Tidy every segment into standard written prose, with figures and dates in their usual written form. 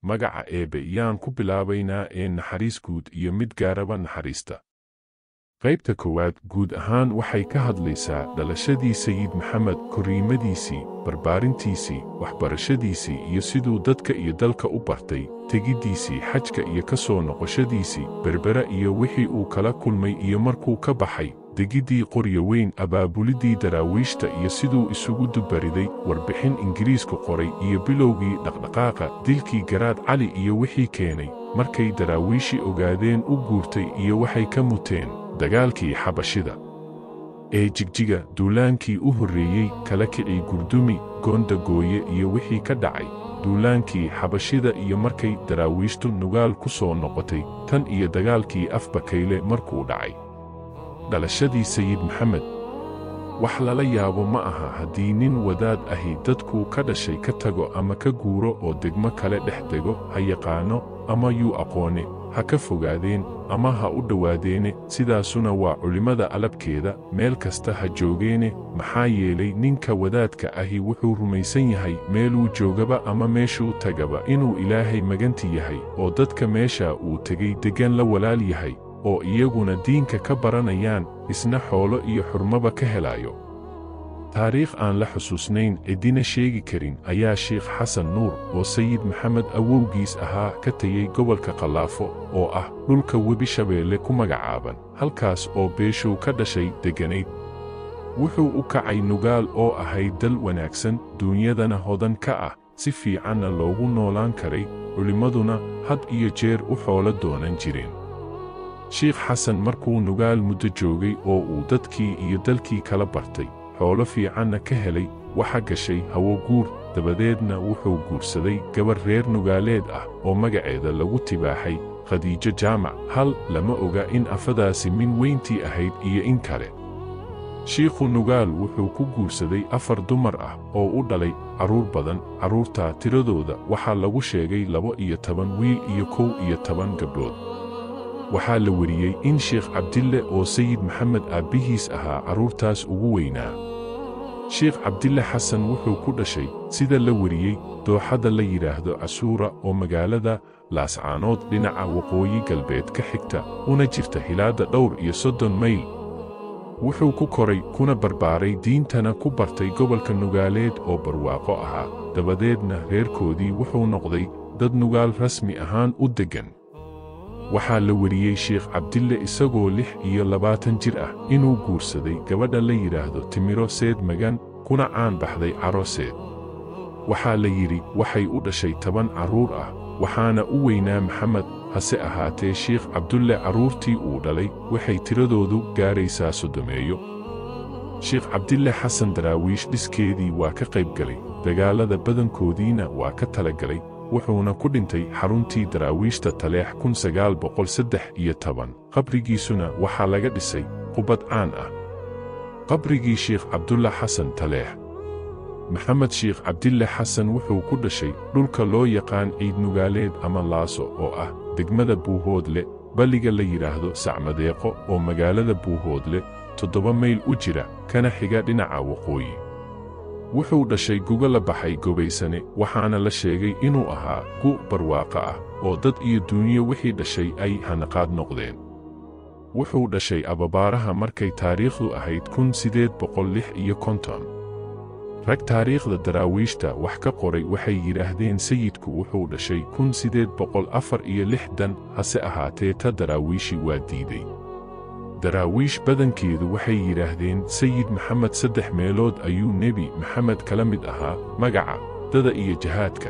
magaca Eebbe yaan ku bilaabaynaa ee naxariis guud iyo mid gaaraba naxariista. qaybta koowaad guud ahaan waxay ka hadlaysaa dhalashadii sayid maxamed, korriimadiisii, barbaarintiisii, waxbarashadiisii iyo siduu dadka iyo dalka u bartay, tegiddiisii xajka iyo ka soo noqoshadiisii berbera iyo wixii uu kala kulmay iyo markuu ka baxay, degiddii qoryo weyn, abaabuliddii daraawiishta iyo siduu isugu dubariday, warbixin Ingiriisku qoray iyo bilowgii dhaqdhaqaaqa, dilkii Garaad Cali iyo wixii keenay, markay daraawiishii ogaadeen u guurtay iyo waxay ka muteen, dagaalkii xabashida ee Jigjiga, duulaankii u horreeyey, kala kicii Gurdumi, Goondagooye iyo wixii ka dhacay, duulaankii xabashida iyo markay daraawiishtu Nugaal ku soo noqotay, tan iyo dagaalkii Afbakayle markuu dhacay. dhalashadii sayid maxamed wax lala yaabo ma aha haddii nin wadaad ahi dadkuu ka dhashay ka tago ama ka guuro oo degmo kale dhex dego, ha yaqaano ama yuu aqoone, ha ka fogaadeen ama ha u dhowaadeene, sidaasuna waa culimmada alabkeeda, meel kasta ha joogeene, maxaa yeelay ninka wadaadka ahi wuxuu rumaysan yahay meeluu joogaba ama meeshuu tagaba inuu Ilaahay maganti yahay, oo dadka meesha uu tegay deggan la walaal yahay, oo iyaguna diinka ka baranayaan, isna xoolo iyo xurmaba ka helaayo. taariikh aan la xusuusnayn cidina sheegi karin ayaa Sheekh Xasan Nuur oo sayid maxamed awowgiis ahaa ka tegey gobolka Qallaafo oo ah dhulka Webi Shabeelle ku magacaaban, halkaas oo beeshuu ka dhashay degganayd. wuxuu u kacay Nugaal oo ahayd dal wanaagsan, duunyadana hodan ka ah, si fiicanna loogu noolaan karay, culimmaduna had iyo jeer u xoolo doonan jireen. Sheekh Xasan markuu Nugaal muddo joogay oo uu dadkii iyo dalkii kala bartay, xoolo fiicanna ka helay, waxa gashay hawo guur, dabadeedna wuxuu guursaday gabar reer Nugaaleed ah oo magaceeda lagu tibaaxay Khadiijo Jaamac. hal lama oga in afadaasi min weyntii ahayd iyo in kale. shiikhu Nugaal wuxuu ku guursaday 4 dumar ah oo u dhalay carruur badan. carruurtaa tiradooda waxaa lagu sheegay 12 wiil iyo 11 gabdhood. waxaa la wariyey in Sheekh Cabdille oo sayid maxamed aabbihiis ahaa carruurtaas ugu weynaa. Sheekh Cabdille Xasan wuxuu ku dhashay sida la wariyey dooxada la yidhaahdo Casuura oo magaalada Laascaanood dhinaca waqooyi galbeed ka xigta, una jirta hilaada dhowr iyo 30 mayl. wuxuu ku koray kuna barbaaray diintana ku bartay gobolka Nugaaleed oo barwaaqo ahaa, dabadeedna reerkoodii wuxuu noqday dad Nugaal rasmi ahaan u deggan. waxaa la wariyey Sheekh Cabdille isagoo 26 jir ah inuu guursaday gabadha la yidhaahdo Timiro Seed Magan, kuna caan baxday Caro Seed. waxaa la yidhi waxay u dhashay 10 carruur ah, waxaana u weynaa Maxamed. hase ahaatee Sheekh Cabdulle carruurtii uu dhalay waxay tiradoodu gaaraysaa 30. Sheekh Cabdille Xasan daraawiish dhiskeedii waa ka qayb galay, dagaalada badankoodiina waa ka talagalay, wuxuuna ku dhintay xaruntii daraawiishta Taleex 1913. qabrigiisuna waxaa laga dhisay qubad caan ah. qabrigii Sheekh Cabdulle Xasan Taleex. maxamed Sheekh Cabdille Xasan wuxuu ku dhashay dhulka loo yaqaan Ciid Nugaaleed ama Laaso oo ah degmada Buuhoodle, balliga la yidhaahdo Sacmadeeqo oo magaalada Buuhoodle 7 mayl u jira, kana xiga dhinaca waqooyi. wuxuu dhashay guga la baxay Gobaysane, waxaana la sheegay inuu ahaa gu barwaaqo ah oo dad iyo duunyo wixii dhashay ay hanaqaad noqdeen. wuxuu dhashay Ababaaraha markay taariikhdu ahayd 1856. rag taariikhda daraawiishta wax ka qoray waxay yidhaahdeen sayidku wuxuu dhashay 1864, hase ahaatee ta daraawiishi waa diiday. daraawiish badankeedu waxay yidhaahdeen sayid maxamed 3 meelood ayuu nebi maxamed kala mid ahaa, magaca, dada iyo jihaadka.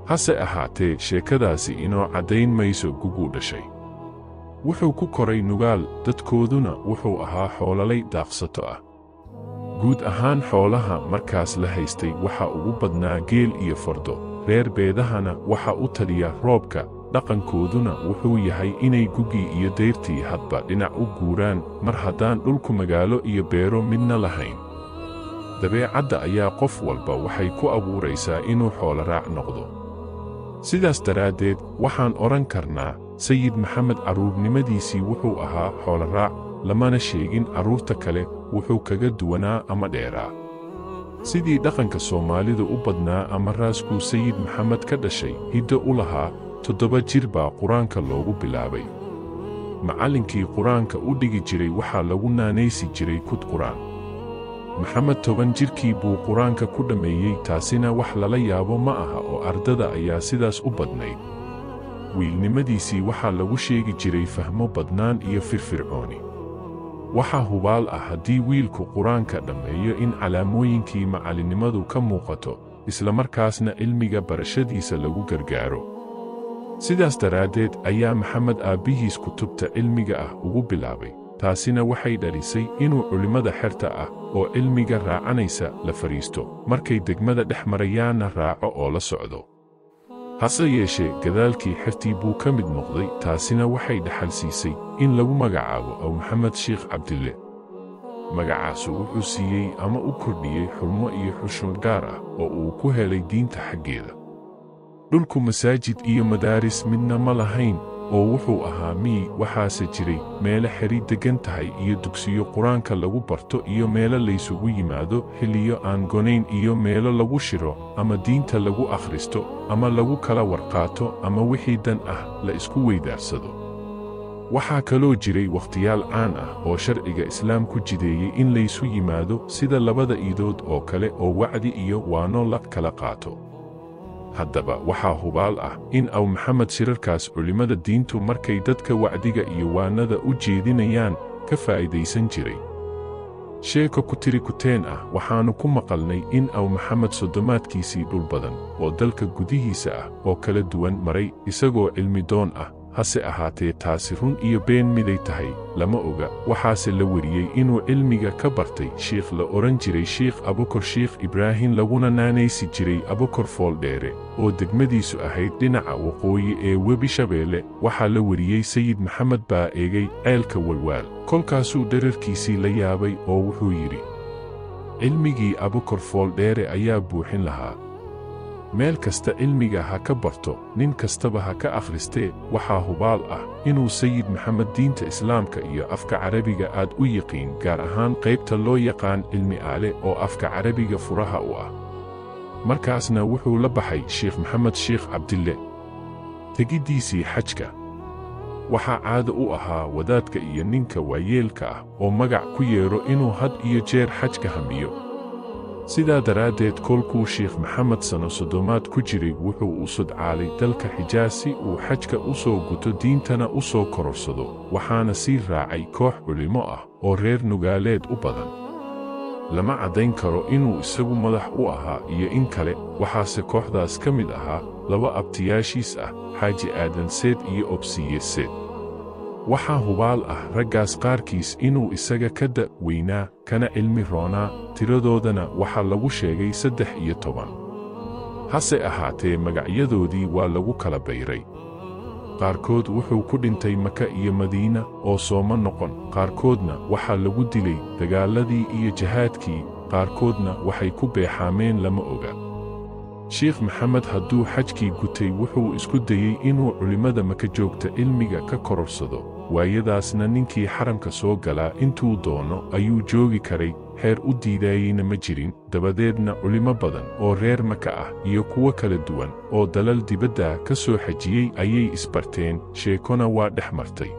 hase ahaatee sheekadaasi inoo caddayn mayso guguu dhashay. wuxuu ku koray Nugaal, dadkooduna wuxuu ahaa xoololay daaqsato ah. guud ahaan xoolaha markaas la haystay waxa ugu badnaa geel iyo fardo, reer beedahana waxa u taliya roobka, dhaqankooduna wuxuu yahay inay gugii iyo dayrtii hadba dhinac u guuraan, mar haddaan dhulku magaalo iyo beero midna lahayn. dabeecadda ayaa qof walba waxay ku abuuraysaa inuu xoolo raac noqdo. sidaas daraaddeed waxaan odhan karnaa sayid maxamed carruurnimadiisii wuxuu ahaa xoolo raac, lamana sheegin carruurta kale wuxuu kaga duwanaa ama dheeraa. sidii dhaqanka Soomaalidu u badnaa ama raaskuu Sayid Maxamed ka dhashay hiddo u lahaa 7 jir baa quraanka loogu bilaabay. macallinkii quraanka u dhigi jiray waxaa lagu naanaysi jiray kud quraan. Maxamed 10 jirkii buu quraanka ku dhameeyey, taasina wax lala yaabo ma aha oo ardada ayaa sidaas u badnayd. wiilnimadiisii waxaa lagu sheegi jiray fahmo badnaan iyo firfircooni. waxaa hubaal ah haddii wiilku quraanka dhammeeyo in calaamooyinkii macallinnimadu ka muuqato, isla markaasna cilmiga barashadiisa lagu gargaaro. sidaas daraaddeed ayaa Maxamed aabbihiis kutubta cilmiga ah ugu bilaabay, taasina waxay dhalisay inuu culimmada xerta ah oo cilmiga raacanaysa la fariisto, markay degmada dhex marayaanna raaco oo la socdo. hase yeeshee gadaalkii xertii buu ka mid noqday, taasina waxay dhaxal siisay in lagu magacaabo Aw Maxamed Sheekh Cabdille. magacaasu wuxuu siiyey ama u kordhiyey xurmo iyo xushmad gaar ah oo uu ku helay diinta xaggeeda. dhulku masaajid iyo madaaris midna ma lahayn, oo wuxuu ahaa miyi, waxaase jiray meelo xeri deggan tahay iyo dugsiyo quraanka lagu barto iyo meelo laysugu yimaado xilliyo aan gonayn iyo meelo lagu shiro ama diinta lagu akhristo ama lagu kala warqaato ama wixii dan ah la isku weydaarsado. waxaa kaloo jiray wakhtiyaal caan ah oo sharciga islaamku jideeyey in laysu yimaado sida 2 iidood oo kale oo wacdi iyo waano la kala qaato. haddaba waxaa hubaal ah in Aw Maxamed shirarkaas culimmada diintu markay dadka wacdiga iyo waanada u jeedinayaan ka faa'iidaysan jiray. sheeko ku tiri kuteen ah waxaannu ku maqalnay in Aw Maxamed soddomaadkiisii dhul badan oo dalka gudihiisa ah oo kala duwan maray isagoo cilmi doon ah. hase ahaatee taasi run iyo been miday tahay lama oga. waxaase la wariyey inuu cilmiga ka bartay shiikh la odhan jiray Sheekh Abukar Sheekh Ibraahim, laguna naanaysi jiray Abukar Fooldheere, oo degmadiisu ahayd dhinaca waqooyi ee webi Shabeelle. waxaa la wariyey Sayid Maxamed baa eegay ceelka walwaal, kolkaasuu dherarkiisii la yaabay oo wuxuu yidhi, cilmigii Abukar Fooldheere ayaa buuxin lahaa. meel kasta cilmiga ha ka barto, nin kastaba ha ka akhristee. waxaa hubaal ah inuu Sayid Maxamed diinta islaamka iyo afka carabiga aad u yiqiin, gaar ahaan qaybta loo yaqaan cilmi aale oo afka carabiga furaha u ah. markaasna wuxuu la baxay Sheekh Maxamed Sheekh Cabdille. tegiddiisii xajka waxaa caado u ahaa wadaadka iyo ninka waayeelka ah oo magac ku yeedho inuu had iyo jeer xajka hamiyo. sidaa daraaddeed kolkuu Sheekh Maxamed sano 30 ku jiray wuxuu u sodcaalay dalka Xijaas si uu xajka u soo guto, diintana u soo kororsado. waxaana sii raacay koox culimo ah oo reer nugaaleed u badan. lama caddayn karo inuu isagu madax u ahaa iyo in kale, waxaase kooxdaas ka mid ahaa 2 abtiyaashiis ah, Xaaji Aadan Seed iyo Obsiye Seed. waxaa hubaal ah raggaas qaarkiis inuu isaga ka weynaa kana cilmi roonaa, tiradoodana waxaa lagu sheegay 13. hase ahaatee magacyadoodii waa lagu kala bayray. qaarkood wuxuu ku dhintay Maka iyo Madiina oo sooma noqon, qaarkoodna waxaa lagu dilay dagaaladii iyo jihaadkii, qaarkoodna waxay ku beexaameen lama oga. Sheekh Maxamed hadduu xajkii gutay wuxuu isku dayey inuu culimmada Maka joogta cilmiga ka kororsado. waayadaasna ninkii xaramka soo galaa intuu doono ayuu joogi karay, xeer u diidayeyna ma jirin. dabadeedna culimo badan oo reer Maka ah iyo kuwo kala duwan oo dalal dibadda ka soo xajiyey ayay isbarteen, sheekona waa dhex martay.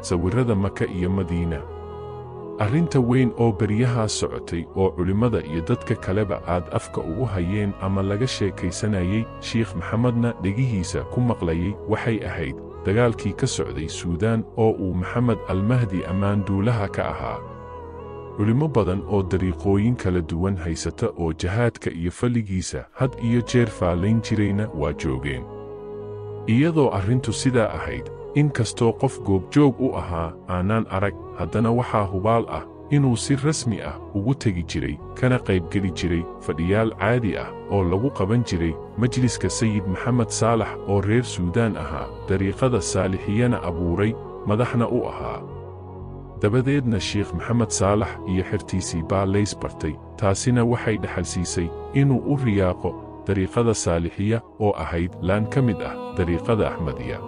sawirrada Maka iyo Madiina. arrinta weyn oo beryahaas socotay oo culimmada iyo dadka kaleba aad afka ugu hayeen ama laga sheekaysanayay, Sheekh Maxamedna dhegihiisa ku maqlayay, waxay ahayd dagaalkii ka socday Suudaan oo uu Maxamed Almahdi ammaanduulaha ka ahaa. culimo badan oo dariiqooyin kala duwan haysata oo jihaadka iyo falligiisa had iyo jeer faalayn jirayna waa joogeen. iyadoo arrintu sidaa ahayd, in kastoo qof goobjoog u ahaa aanaan arag, haddana waxaa hubaal ah inuu si rasmi ah ugu tegi jiray kana qaybgeli jiray fadhiyaal caadi ah oo lagu qaban jiray majliska Sayid Maxamed Saalax oo reer Suudaan ahaa, dariiqada saalixiyana abuuray, madaxna u ahaa. dabadeedna Sheekh Maxamed Saalax iyo xertiisii baa lays bartay, taasina waxay dhaxal siisay inuu u riyaaqo dariiqada saalixiya oo ahayd laan ka mid ah dariiqada Axmadiya.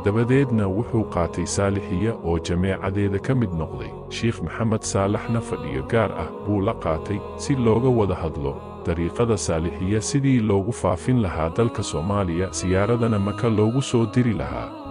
dabadeedna wuxuu qaatay saalixiya oo jameecadeeda ka mid noqday. Sheekh Maxamed Saalaxna fadhiyo gaar ah buu la qaatay si looga wada hadlo dariiqada saalixiya sidii loogu faafin lahaa dalka Soomaaliya, siyaaradana Maka loogu soo diri lahaa.